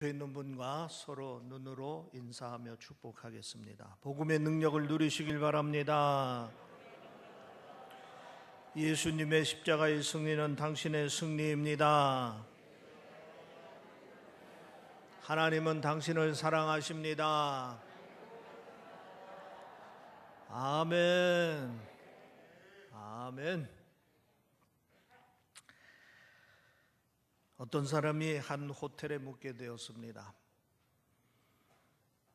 있는 분과 서로 눈으로 인사하며 축복하겠습니다. 복음의 능력을 누리시길 바랍니다. 예수님의 십자가의 승리는 당신의 승리입니다. 하나님은 당신을 사랑하십니다. 아멘. 아멘. 어떤 사람이 한 호텔에 묵게 되었습니다.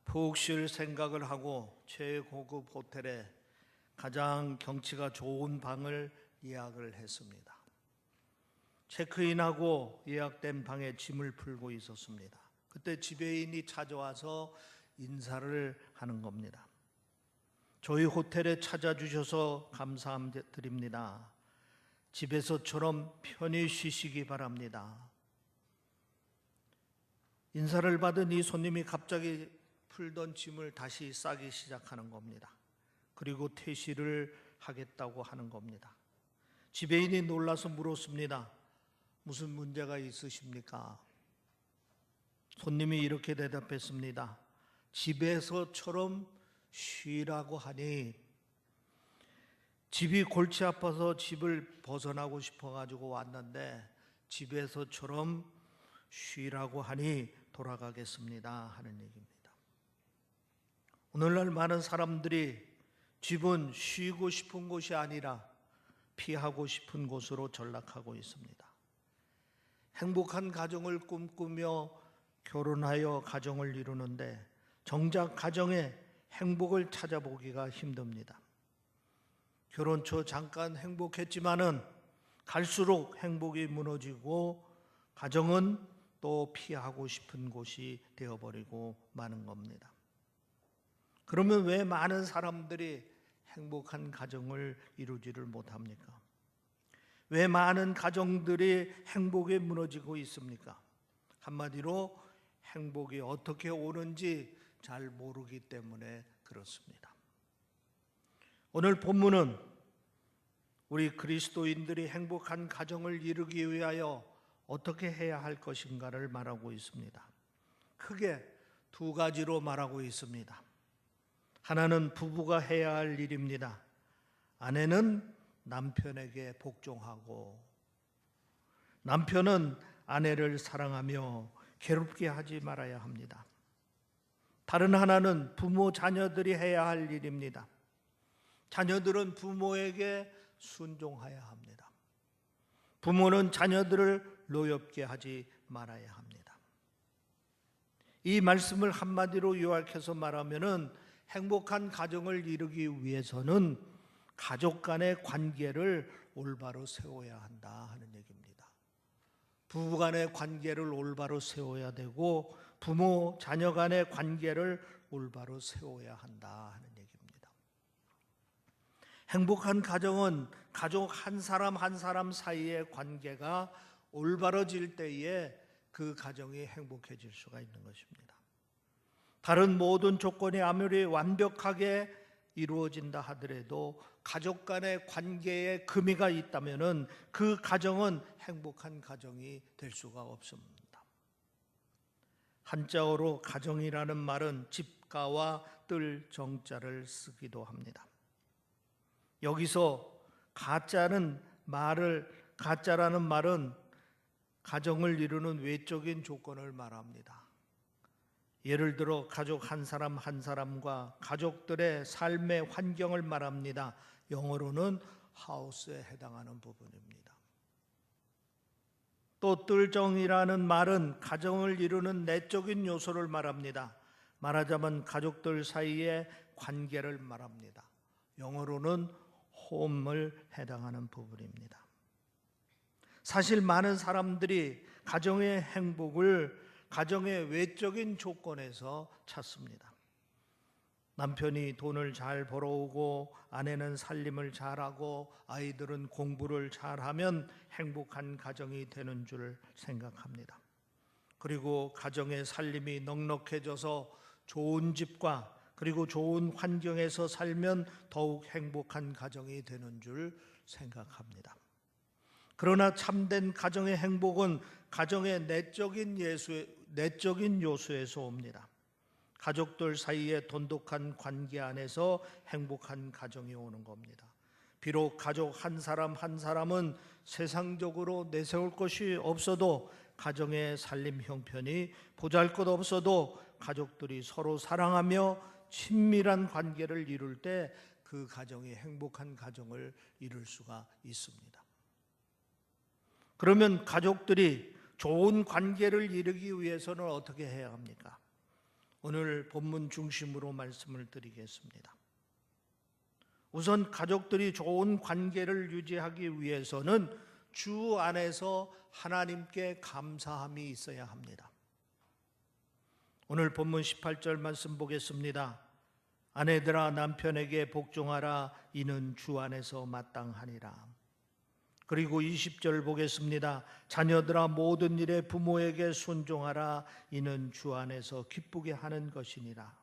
푹 쉴 생각을 하고 최고급 호텔에 가장 경치가 좋은 방을 예약을 했습니다. 체크인하고 예약된 방에 짐을 풀고 있었습니다. 그때 지배인이 찾아와서 인사를 하는 겁니다. 저희 호텔에 찾아주셔서 감사드립니다. 집에서처럼 편히 쉬시기 바랍니다. 인사를 받은 이 손님이 갑자기 풀던 짐을 다시 싸기 시작하는 겁니다. 그리고 퇴실을 하겠다고 하는 겁니다. 지배인이 놀라서 물었습니다. 무슨 문제가 있으십니까? 손님이 이렇게 대답했습니다. 집에서처럼 쉬라고 하니 집이 골치 아파서 집을 벗어나고 싶어가지고 왔는데 집에서처럼 쉬라고 하니 돌아가겠습니다 하는 얘기입니다. 오늘날 많은 사람들이 집은 쉬고 싶은 곳이 아니라 피하고 싶은 곳으로 전락하고 있습니다. 행복한 가정을 꿈꾸며 결혼하여 가정을 이루는데 정작 가정에 행복을 찾아보기가 힘듭니다. 결혼 초 잠깐 행복했지만은 갈수록 행복이 무너지고 가정은 또 피하고 싶은 곳이 되어버리고 마는 겁니다. 그러면 왜 많은 사람들이 행복한 가정을 이루지를 못합니까? 왜 많은 가정들이 행복에 무너지고 있습니까? 한마디로 행복이 어떻게 오는지 잘 모르기 때문에 그렇습니다. 오늘 본문은 우리 그리스도인들이 행복한 가정을 이루기 위하여 어떻게 해야 할 것인가를 말하고 있습니다. 크게 두 가지로 말하고 있습니다. 하나는 부부가 해야 할 일입니다. 아내는 남편에게 복종하고 남편은 아내를 사랑하며 괴롭게 하지 말아야 합니다. 다른 하나는 부모 자녀들이 해야 할 일입니다. 자녀들은 부모에게 순종해야 합니다. 부모는 자녀들을 노엽게 하지 말아야 합니다. 이 말씀을 한마디로 요약해서 말하면은 행복한 가정을 이루기 위해서는 가족 간의 관계를 올바로 세워야 한다 하는 얘기입니다. 부부 간의 관계를 올바로 세워야 되고 부모 자녀 간의 관계를 올바로 세워야 한다 하는 얘기입니다. 행복한 가정은 가족 한 사람 한 사람 사이의 관계가 올바러질 때에 그 가정이 행복해질 수가 있는 것입니다. 다른 모든 조건이 아무리 완벽하게 이루어진다 하더라도 가족 간의 관계에 금이가 있다면 그 가정은 행복한 가정이 될 수가 없습니다. 한자어로 가정이라는 말은 집가와 뜰 정자를 쓰기도 합니다. 여기서 가짜라는 말은 가정을 이루는 외적인 조건을 말합니다. 예를 들어 가족 한 사람 한 사람과 가족들의 삶의 환경을 말합니다. 영어로는 하우스에 해당하는 부분입니다. 또 뜰정이라는 말은 가정을 이루는 내적인 요소를 말합니다. 말하자면 가족들 사이의 관계를 말합니다. 영어로는 홈을 해당하는 부분입니다. 사실 많은 사람들이 가정의 행복을 가정의 외적인 조건에서 찾습니다. 남편이 돈을 잘 벌어오고 아내는 살림을 잘하고 아이들은 공부를 잘하면 행복한 가정이 되는 줄 생각합니다. 그리고 가정의 살림이 넉넉해져서 좋은 집과 그리고 좋은 환경에서 살면 더욱 행복한 가정이 되는 줄 생각합니다. 그러나 참된 가정의 행복은 가정의 내적인 내적인 요소에서 옵니다. 가족들 사이의 돈독한 관계 안에서 행복한 가정이 오는 겁니다. 비록 가족 한 사람 한 사람은 세상적으로 내세울 것이 없어도, 가정의 살림 형편이 보잘것없어도 가족들이 서로 사랑하며 친밀한 관계를 이룰 때 그 가정이 행복한 가정을 이룰 수가 있습니다. 그러면 가족들이 좋은 관계를 이루기 위해서는 어떻게 해야 합니까? 오늘 본문 중심으로 말씀을 드리겠습니다. 우선 가족들이 좋은 관계를 유지하기 위해서는 주 안에서 하나님께 감사함이 있어야 합니다. 오늘 본문 18절 말씀 보겠습니다. 아내들아 남편에게 복종하라, 이는 주 안에서 마땅하니라. 그리고 20절 보겠습니다. 자녀들아 모든 일에 부모에게 순종하라, 이는 주 안에서 기쁘게 하는 것이니라.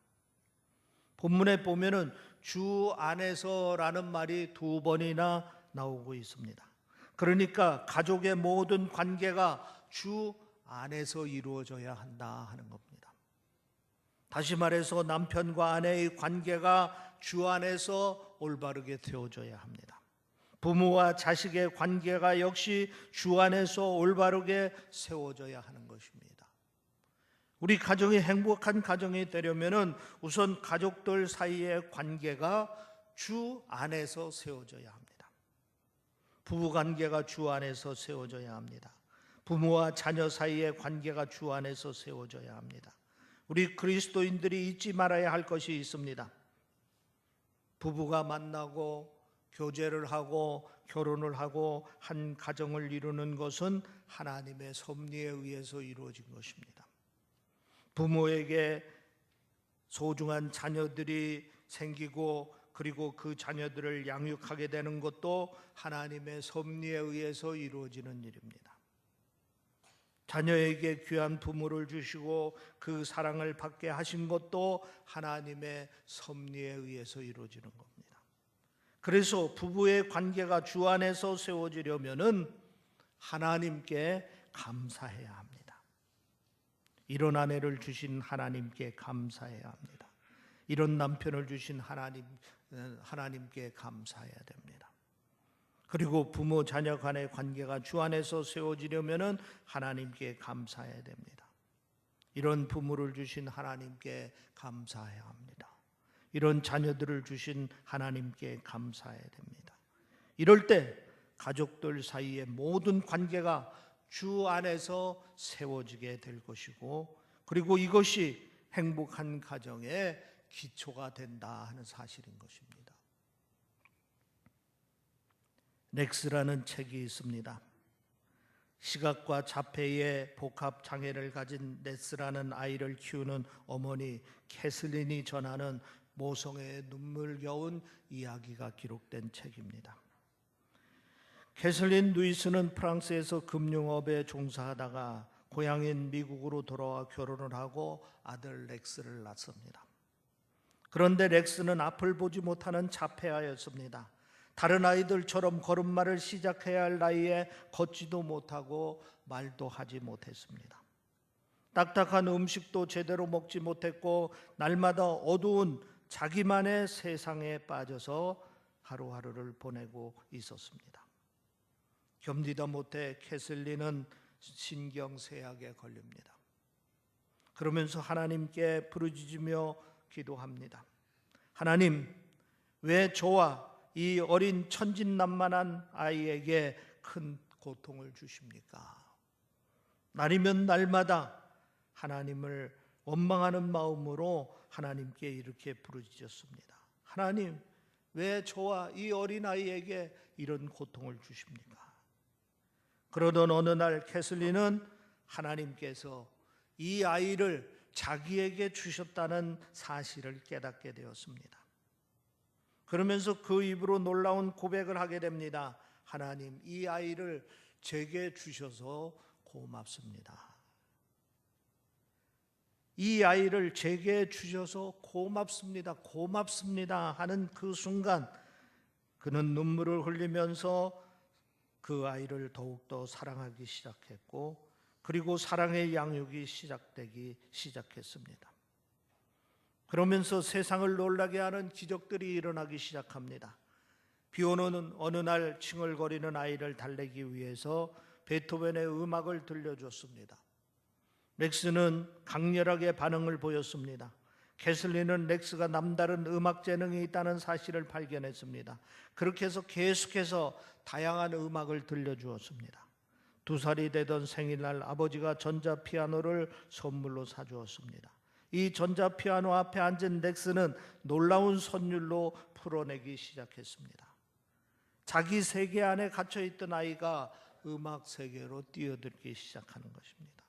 본문에 보면은 주 안에서라는 말이 2번이나 나오고 있습니다. 그러니까 가족의 모든 관계가 주 안에서 이루어져야 한다 하는 겁니다. 다시 말해서 남편과 아내의 관계가 주 안에서 올바르게 되어져야 합니다. 부모와 자식의 관계가 역시 주 안에서 올바르게 세워져야 하는 것입니다. 우리 가정이 행복한 가정이 되려면은 우선 가족들 사이의 관계가 주 안에서 세워져야 합니다. 부부 관계가 주 안에서 세워져야 합니다. 부모와 자녀 사이의 관계가 주 안에서 세워져야 합니다. 우리 그리스도인들이 잊지 말아야 할 것이 있습니다. 부부가 만나고 교제를 하고 결혼을 하고 한 가정을 이루는 것은 하나님의 섭리에 의해서 이루어진 것입니다. 부모에게 소중한 자녀들이 생기고 그리고 그 자녀들을 양육하게 되는 것도 하나님의 섭리에 의해서 이루어지는 일입니다. 자녀에게 귀한 부모를 주시고 그 사랑을 받게 하신 것도 하나님의 섭리에 의해서 이루어지는 겁니다. 그래서 부부의 관계가 주 안에서 세워지려면은 하나님께 감사해야 합니다. 이런 아내를 주신 하나님께 감사해야 합니다. 이런 남편을 주신 하나님께 감사해야 됩니다. 그리고 부모 자녀 간의 관계가 주 안에서 세워지려면은 하나님께 감사해야 됩니다. 이런 부모를 주신 하나님께 감사해야 합니다. 이런 자녀들을 주신 하나님께 감사해야 됩니다. 이럴 때 가족들 사이의 모든 관계가 주 안에서 세워지게 될 것이고, 그리고 이것이 행복한 가정의 기초가 된다 하는 사실인 것입니다. 렉스라는 책이 있습니다. 시각과 자폐의 복합 장애를 가진 렉스라는 아이를 키우는 어머니 캐슬린이 전하는 모성애의 눈물겨운 이야기가 기록된 책입니다. 캐슬린 루이스는 프랑스에서 금융업에 종사하다가 고향인 미국으로 돌아와 결혼을 하고 아들 렉스를 낳습니다. 그런데 렉스는 앞을 보지 못하는 자폐아였습니다. 다른 아이들처럼 걸음마를 시작해야 할 나이에 걷지도 못하고 말도 하지 못했습니다. 딱딱한 음식도 제대로 먹지 못했고 날마다 어두운 자기만의 세상에 빠져서 하루하루를 보내고 있었습니다. 견디다 못해 캐슬린은 신경쇠약에 걸립니다. 그러면서 하나님께 부르짖으며 기도합니다. 하나님, 왜 저와 이 어린 천진난만한 아이에게 큰 고통을 주십니까? 날이면 날마다 하나님을 원망하는 마음으로 하나님께 이렇게 부르짖었습니다. 하나님, 왜 저와 이 어린 아이에게 이런 고통을 주십니까? 그러던 어느 날 캐슬린은 하나님께서 이 아이를 자기에게 주셨다는 사실을 깨닫게 되었습니다. 그러면서 그 입으로 놀라운 고백을 하게 됩니다. 하나님, 이 아이를 제게 주셔서 고맙습니다. 이 아이를 제게 주셔서 고맙습니다. 고맙습니다 하는 그 순간 그는 눈물을 흘리면서 그 아이를 더욱더 사랑하기 시작했고, 그리고 사랑의 양육이 시작되기 시작했습니다. 그러면서 세상을 놀라게 하는 기적들이 일어나기 시작합니다. 비오는 어느 날 칭얼거리는 아이를 달래기 위해서 베토벤의 음악을 들려줬습니다. 렉스는 강렬하게 반응을 보였습니다. 캐슬리는 렉스가 남다른 음악 재능이 있다는 사실을 발견했습니다. 그렇게 해서 계속해서 다양한 음악을 들려주었습니다. 2살이 되던 생일날 아버지가 전자피아노를 선물로 사주었습니다. 이 전자피아노 앞에 앉은 렉스는 놀라운 선율로 풀어내기 시작했습니다. 자기 세계 안에 갇혀있던 아이가 음악 세계로 뛰어들기 시작하는 것입니다.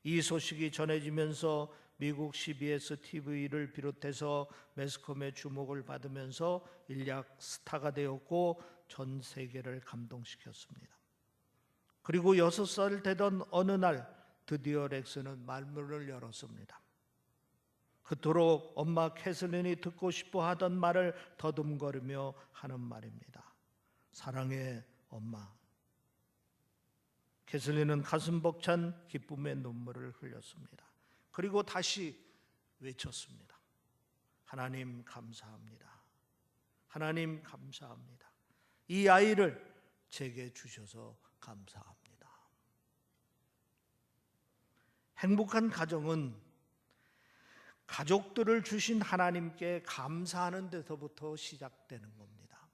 이 소식이 전해지면서 미국 CBS TV를 비롯해서 매스컴의 주목을 받으면서 일약 스타가 되었고 전 세계를 감동시켰습니다. 그리고 6살 되던 어느 날 드디어 렉스는 말문을 열었습니다. 그토록 엄마 캐슬린이 듣고 싶어 하던 말을 더듬거리며 하는 말입니다. 사랑해 엄마. 캐슬린은 가슴 벅찬 기쁨의 눈물을 흘렸습니다. 그리고 다시 외쳤습니다. 하나님 감사합니다. 하나님 감사합니다. 이 아이를 제게 주셔서 감사합니다. 행복한 가정은 가족들을 주신 하나님께 감사하는 데서부터 시작되는 겁니다.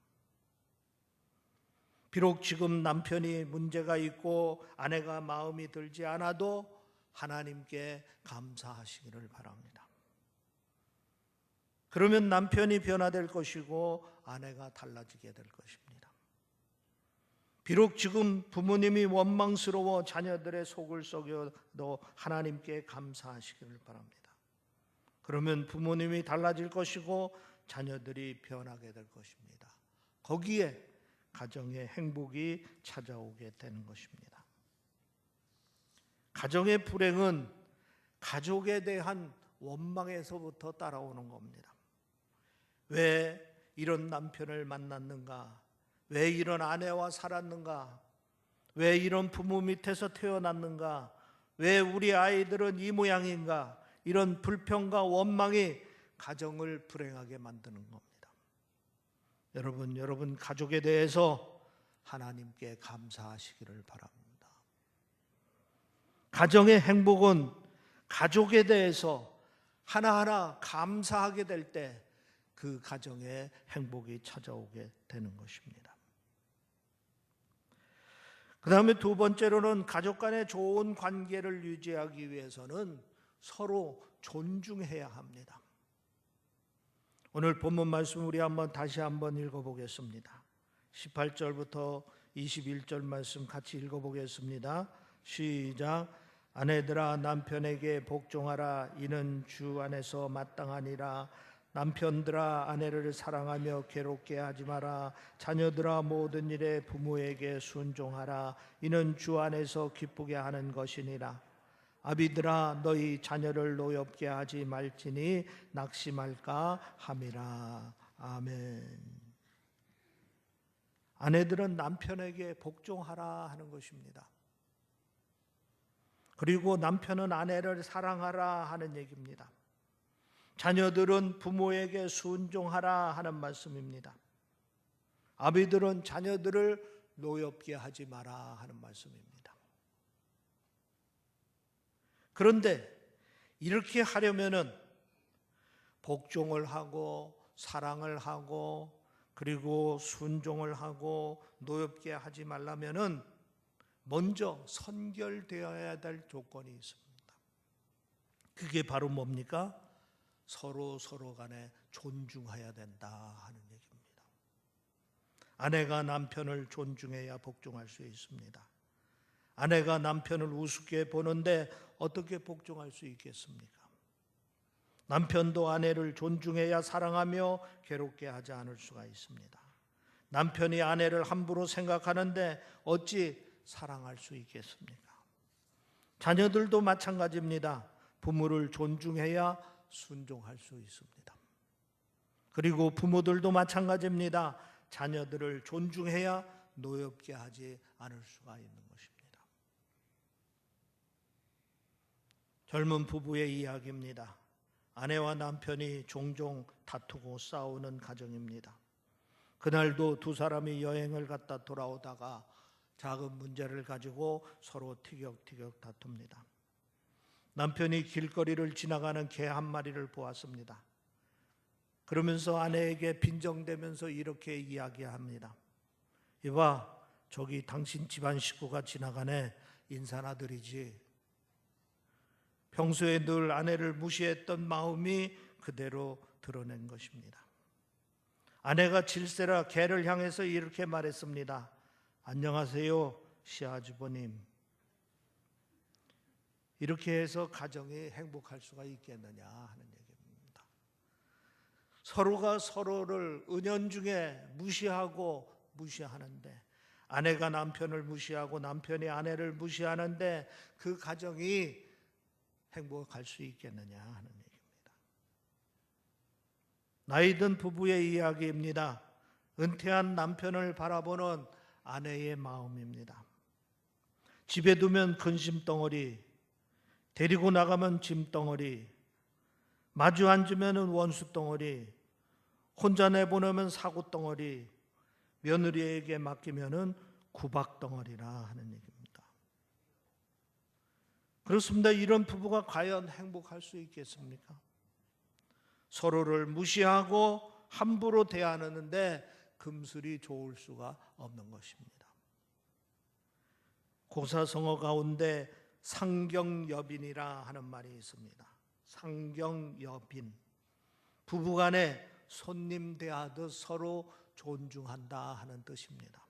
비록 지금 남편이 문제가 있고 아내가 마음이 들지 않아도 하나님께 감사하시기를 바랍니다. 그러면 남편이 변화될 것이고 아내가 달라지게 될 것입니다. 비록 지금 부모님이 원망스러워 자녀들의 속을 썩여도 하나님께 감사하시기를 바랍니다. 그러면 부모님이 달라질 것이고 자녀들이 변하게 될 것입니다. 거기에 가정의 행복이 찾아오게 되는 것입니다. 가정의 불행은 가족에 대한 원망에서부터 따라오는 겁니다. 왜 이런 남편을 만났는가? 왜 이런 아내와 살았는가? 왜 이런 부모 밑에서 태어났는가? 왜 우리 아이들은 이 모양인가? 이런 불평과 원망이 가정을 불행하게 만드는 겁니다. 여러분 가족에 대해서 하나님께 감사하시기를 바랍니다. 가정의 행복은 가족에 대해서 하나하나 감사하게 될 때 그 가정에 행복이 찾아오게 되는 것입니다. 그 다음에 두 번째로는 가족 간의 좋은 관계를 유지하기 위해서는 서로 존중해야 합니다. 오늘 본문 말씀 우리 다시 한번 읽어보겠습니다. 18절부터 21절 말씀 같이 읽어보겠습니다. 시작. 아내들아 남편에게 복종하라. 이는 주 안에서 마땅하니라. 남편들아 아내를 사랑하며 괴롭게 하지 마라. 자녀들아 모든 일에 부모에게 순종하라. 이는 주 안에서 기쁘게 하는 것이니라. 아비들아 너희 자녀를 노엽게 하지 말지니 낙심할까 함이라. 아멘. 아내들은 남편에게 복종하라 하는 것입니다. 그리고 남편은 아내를 사랑하라 하는 얘기입니다. 자녀들은 부모에게 순종하라 하는 말씀입니다. 아비들은 자녀들을 노엽게 하지 마라 하는 말씀입니다. 그런데 이렇게 하려면은 복종을 하고 사랑을 하고 그리고 순종을 하고 노엽게 하지 말라면은 먼저 선결되어야 될 조건이 있습니다. 그게 바로 뭡니까? 서로 간에 존중해야 된다 하는 얘기입니다. 아내가 남편을 존중해야 복종할 수 있습니다. 아내가 남편을 우습게 보는데 어떻게 복종할 수 있겠습니까? 남편도 아내를 존중해야 사랑하며 괴롭게 하지 않을 수가 있습니다. 남편이 아내를 함부로 생각하는데 어찌 사랑할 수 있겠습니까? 자녀들도 마찬가지입니다. 부모를 존중해야 순종할 수 있습니다. 그리고 부모들도 마찬가지입니다. 자녀들을 존중해야 노엽게 하지 않을 수가 있는 것입니다. 젊은 부부의 이야기입니다. 아내와 남편이 종종 다투고 싸우는 가정입니다. 그날도 두 사람이 여행을 갔다 돌아오다가 작은 문제를 가지고 서로 티격태격 다툽니다. 남편이 길거리를 지나가는 개 한 마리를 보았습니다. 그러면서 아내에게 빈정대면서 이렇게 이야기합니다. 이봐, 저기 당신 집안 식구가 지나가네. 인사나 드리지. 평소에 늘 아내를 무시했던 마음이 그대로 드러낸 것입니다. 아내가 질세라 개를 향해서 이렇게 말했습니다. 안녕하세요, 시아주버님. 이렇게 해서 가정이 행복할 수가 있겠느냐 하는 얘기입니다. 서로가 서로를 은연중에 무시하는데, 아내가 남편을 무시하고 남편이 아내를 무시하는데 그 가정이 행복할 수 있겠느냐 하는 얘기입니다. 나이든 부부의 이야기입니다. 은퇴한 남편을 바라보는 아내의 마음입니다. 집에 두면 근심덩어리, 데리고 나가면 짐덩어리, 마주 앉으면 원수덩어리, 혼자 내보내면 사고덩어리, 며느리에게 맡기면 구박덩어리라 하는 얘기입니다. 그렇습니다. 이런 부부가 과연 행복할 수 있겠습니까? 서로를 무시하고 함부로 대하는데 금슬이 좋을 수가 없는 것입니다. 고사성어 가운데 상경여빈이라 하는 말이 있습니다. 상경여빈, 부부간에 손님 대하듯 서로 존중한다 하는 뜻입니다.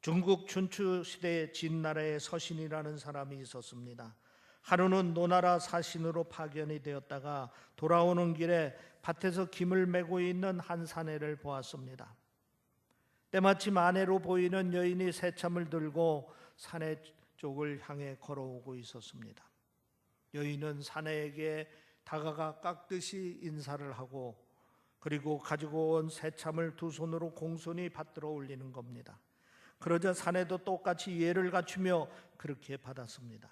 중국 춘추 시대에 진나라에 서신이라는 사람이 있었습니다. 하루는 노나라 사신으로 파견이 되었다가 돌아오는 길에 밭에서 김을 메고 있는 한 사내를 보았습니다. 때마침 아내로 보이는 여인이 새참을 들고 사내 쪽을 향해 걸어오고 있었습니다. 여인은 사내에게 다가가 깍듯이 인사를 하고 그리고 가지고 온 새참을 두 손으로 공손히 받들어 올리는 겁니다. 그러자 사내도 똑같이 예를 갖추며 그렇게 받았습니다.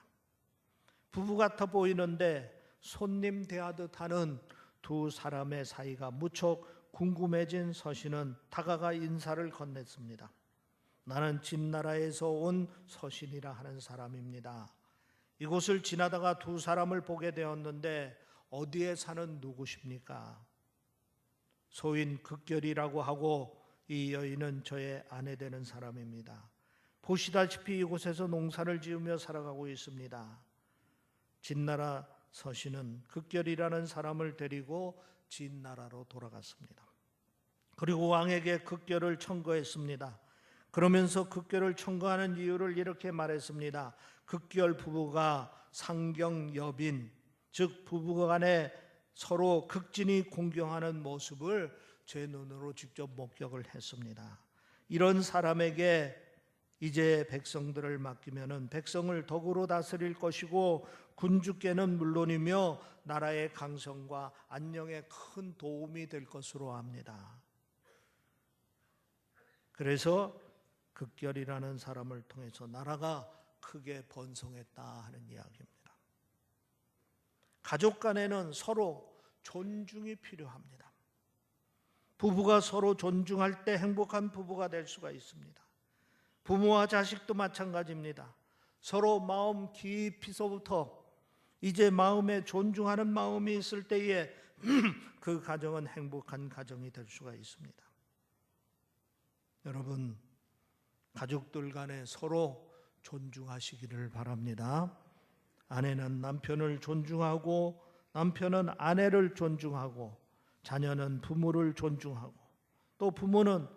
부부 같아 보이는데 손님 대하듯 하는 두 사람의 사이가 무척 궁금해진 서신은 다가가 인사를 건넸습니다. 나는 진나라에서 온 서신이라 하는 사람입니다. 이곳을 지나다가 두 사람을 보게 되었는데 어디에 사는 누구십니까? 소인 극결이라고 하고 이 여인은 저의 아내 되는 사람입니다. 보시다시피 이곳에서 농사를 지으며 살아가고 있습니다. 진나라 서신은 극결이라는 사람을 데리고 진나라로 돌아갔습니다. 그리고 왕에게 극결을 청구했습니다. 그러면서 극결을 청구하는 이유를 이렇게 말했습니다. 극결 부부가 상경여빈, 즉 부부간에 서로 극진히 공경하는 모습을 제 눈으로 직접 목격을 했습니다. 이런 사람에게 이제 백성들을 맡기면은 백성을 덕으로 다스릴 것이고 군주께는 물론이며 나라의 강성과 안녕에 큰 도움이 될 것으로 압니다. 그래서 극결이라는 사람을 통해서 나라가 크게 번성했다 하는 이야기입니다. 가족 간에는 서로 존중이 필요합니다. 부부가 서로 존중할 때 행복한 부부가 될 수가 있습니다. 부모와 자식도 마찬가지입니다. 서로 마음 깊이서부터 이제 마음에 존중하는 마음이 있을 때에 그 가정은 행복한 가정이 될 수가 있습니다. 여러분, 가족들 간에 서로 존중하시기를 바랍니다. 아내는 남편을 존중하고 남편은 아내를 존중하고 자녀는 부모를 존중하고 또 부모는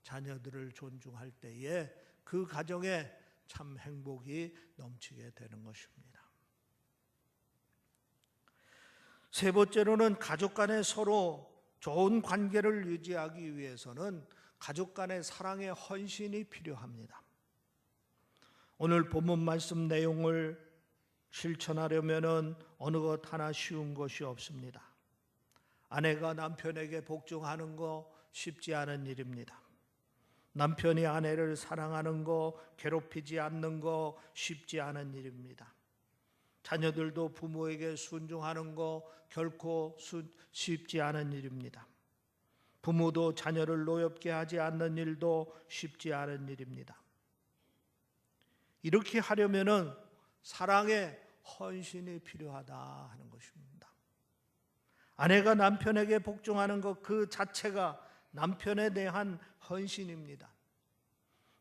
자녀들을 존중할 때에 그 가정에 참 행복이 넘치게 되는 것입니다. 세 번째로는 가족 간에 서로 좋은 관계를 유지하기 위해서는 가족 간의 사랑의 헌신이 필요합니다. 오늘 본문 말씀 내용을 실천하려면 어느 것 하나 쉬운 것이 없습니다. 아내가 남편에게 복종하는 거 쉽지 않은 일입니다. 남편이 아내를 사랑하는 거, 괴롭히지 않는 거 쉽지 않은 일입니다. 자녀들도 부모에게 순종하는 거 결코 쉽지 않은 일입니다. 부모도 자녀를 노엽게 하지 않는 일도 쉽지 않은 일입니다. 이렇게 하려면은 사랑의 헌신이 필요하다 하는 것입니다. 아내가 남편에게 복종하는 것 그 자체가 남편에 대한 헌신입니다.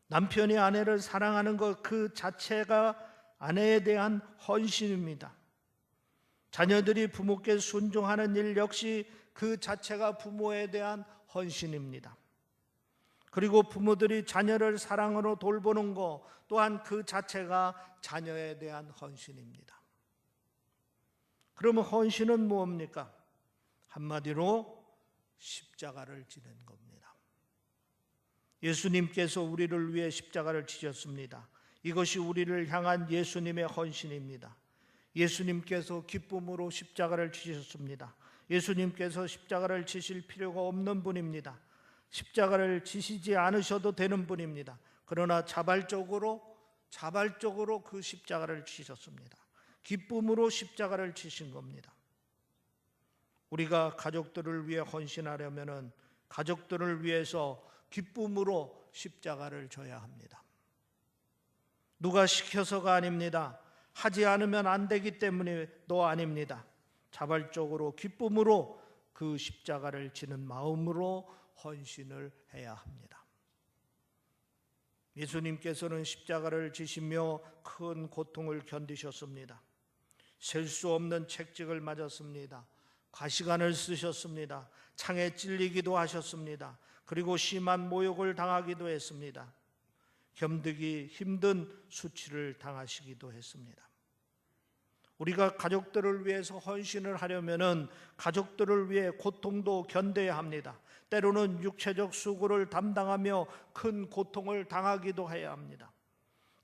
남편이 아내를 사랑하는 것 그 자체가 아내에 대한 헌신입니다. 자녀들이 부모께 순종하는 일 역시 그 자체가 부모에 대한 헌신입니다. 그리고 부모들이 자녀를 사랑으로 돌보는 것 또한 그 자체가 자녀에 대한 헌신입니다. 그러면 헌신은 무엇입니까? 한마디로 십자가를 지는 겁니다. 예수님께서 우리를 위해 십자가를 지셨습니다. 이것이 우리를 향한 예수님의 헌신입니다. 예수님께서 기쁨으로 십자가를 지셨습니다. 예수님께서 십자가를 지실 필요가 없는 분입니다. 십자가를 지시지 않으셔도 되는 분입니다. 그러나 자발적으로 그 십자가를 지셨습니다. 기쁨으로 십자가를 지신 겁니다. 우리가 가족들을 위해 헌신하려면 가족들을 위해서 기쁨으로 십자가를 져야 합니다. 누가 시켜서가 아닙니다. 하지 않으면 안 되기 때문에도 아닙니다. 자발적으로 기쁨으로 그 십자가를 지는 마음으로 헌신을 해야 합니다. 예수님께서는 십자가를 지시며 큰 고통을 견디셨습니다. 셀 수 없는 채찍을 맞았습니다. 가시관을 쓰셨습니다. 창에 찔리기도 하셨습니다. 그리고 심한 모욕을 당하기도 했습니다. 견디기 힘든 수치를 당하시기도 했습니다. 우리가 가족들을 위해서 헌신을 하려면은 가족들을 위해 고통도 견뎌야 합니다. 때로는 육체적 수고를 담당하며 큰 고통을 당하기도 해야 합니다.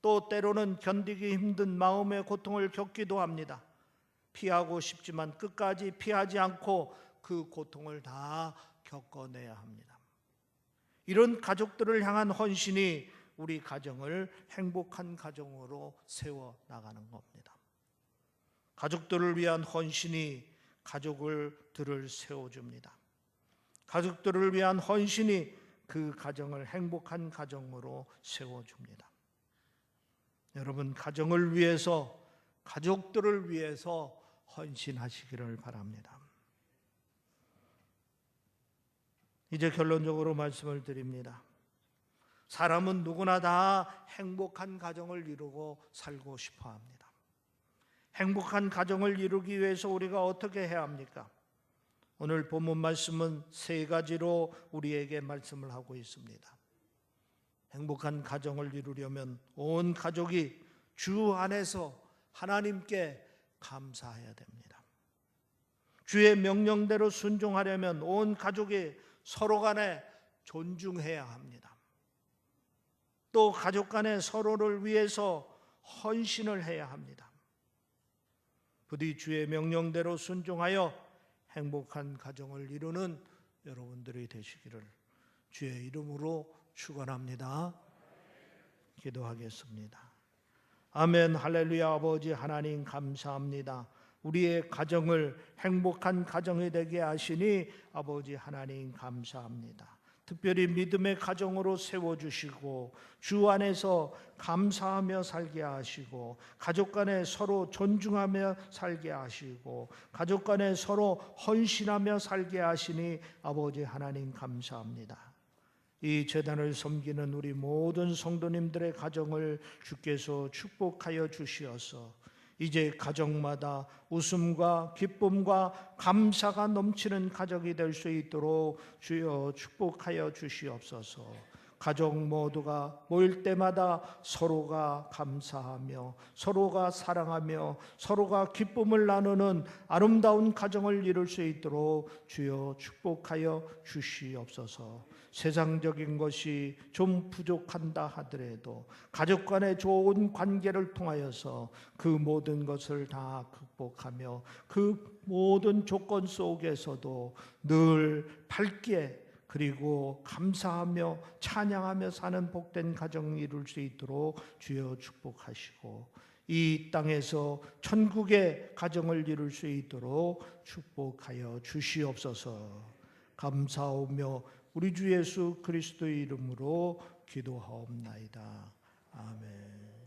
또 때로는 견디기 힘든 마음의 고통을 겪기도 합니다. 피하고 싶지만 끝까지 피하지 않고 그 고통을 다 겪어내야 합니다. 이런 가족들을 향한 헌신이 우리 가정을 행복한 가정으로 세워나가는 겁니다. 가족들을 위한 헌신이 가족들을 세워줍니다. 가족들을 위한 헌신이 그 가정을 행복한 가정으로 세워줍니다. 여러분, 가정을 위해서, 가족들을 위해서 헌신하시기를 바랍니다. 이제 결론적으로 말씀을 드립니다. 사람은 누구나 다 행복한 가정을 이루고 살고 싶어 합니다. 행복한 가정을 이루기 위해서 우리가 어떻게 해야 합니까? 오늘 본문 말씀은 세 가지로 우리에게 말씀을 하고 있습니다. 행복한 가정을 이루려면 온 가족이 주 안에서 하나님께 감사해야 됩니다. 주의 명령대로 순종하려면 온 가족이 서로 간에 존중해야 합니다. 또 가족 간에 서로를 위해서 헌신을 해야 합니다. 부디 주의 명령대로 순종하여 행복한 가정을 이루는 여러분들이 되시기를 주의 이름으로 축원합니다. 기도하겠습니다. 아멘. 할렐루야. 아버지 하나님 감사합니다. 우리의 가정을 행복한 가정이 되게 하시니 아버지 하나님 감사합니다. 특별히 믿음의 가정으로 세워주시고 주 안에서 감사하며 살게 하시고 가족 간에 서로 존중하며 살게 하시고 가족 간에 서로 헌신하며 살게 하시니 아버지 하나님 감사합니다. 이 제단을 섬기는 우리 모든 성도님들의 가정을 주께서 축복하여 주시어서 이제 가정마다 웃음과 기쁨과 감사가 넘치는 가정이 될 수 있도록 주여 축복하여 주시옵소서. 가족 모두가 모일 때마다 서로가 감사하며 서로가 사랑하며 서로가 기쁨을 나누는 아름다운 가정을 이룰 수 있도록 주여 축복하여 주시옵소서. 세상적인 것이 좀 부족한다 하더라도 가족 간의 좋은 관계를 통하여서 그 모든 것을 다 극복하며 그 모든 조건 속에서도 늘 밝게 그리고 감사하며 찬양하며 사는 복된 가정 이룰 수 있도록 주여 축복하시고 이 땅에서 천국의 가정을 이룰 수 있도록 축복하여 주시옵소서. 감사하며 우리 주 예수 그리스도의 이름으로 기도하옵나이다. 아멘.